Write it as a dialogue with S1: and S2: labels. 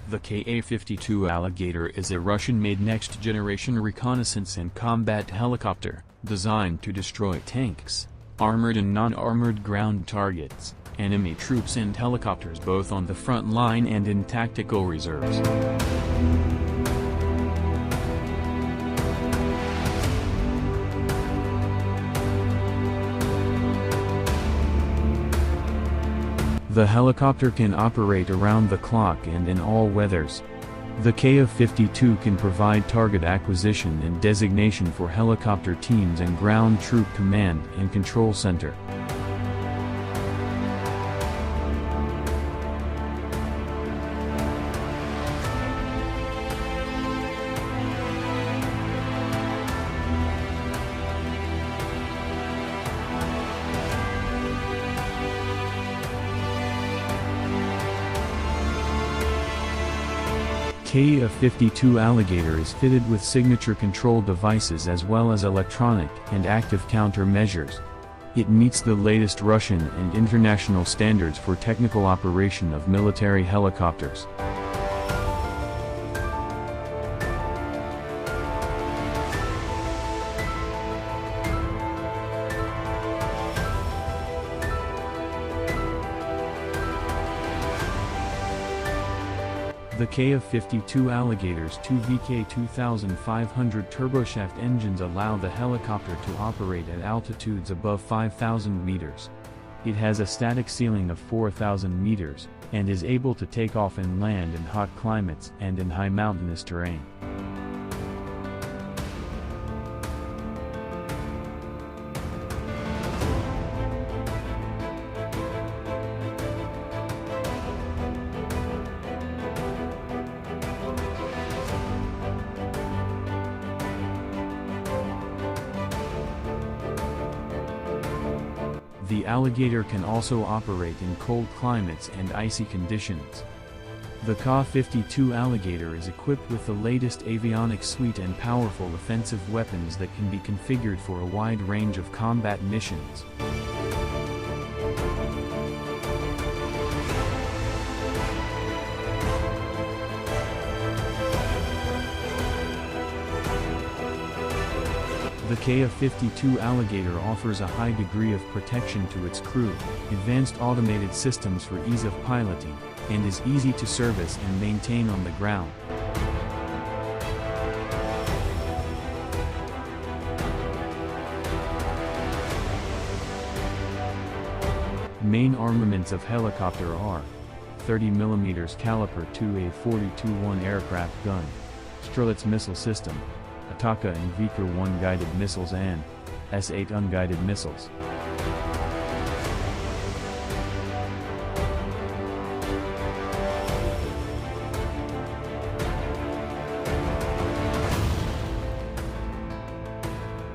S1: The Ka-52 Alligator is a Russian-made next-generation reconnaissance and combat helicopter, designed to destroy tanks, armored and non-armored ground targets, enemy troops and helicopters both on the front line and in tactical reserves. The helicopter can operate around the clock and in all weathers. The Ka-52 can provide target acquisition and designation for helicopter teams and ground troop command and control center. Ka-52 Alligator is fitted with signature control devices as well as electronic and active countermeasures. It meets the latest Russian and international standards for technical operation of military helicopters. The Ka-52 Alligator's two VK2500 turboshaft engines allow the helicopter to operate at altitudes above 5,000 meters. It has a static ceiling of 4,000 meters, and is able to take off and land in hot climates and in high mountainous terrain. The Alligator can also operate in cold climates and icy conditions. The Ka-52 Alligator is equipped with the latest avionics suite and powerful offensive weapons that can be configured for a wide range of combat missions. The Ka-52 Alligator offers a high degree of protection to its crew, advanced automated systems for ease of piloting, and is easy to service and maintain on the ground. Main armaments of helicopter are 30mm caliber 2A42-1 aircraft gun, Strelets missile system, Ataka and Viker-1 guided missiles and S-8 unguided missiles.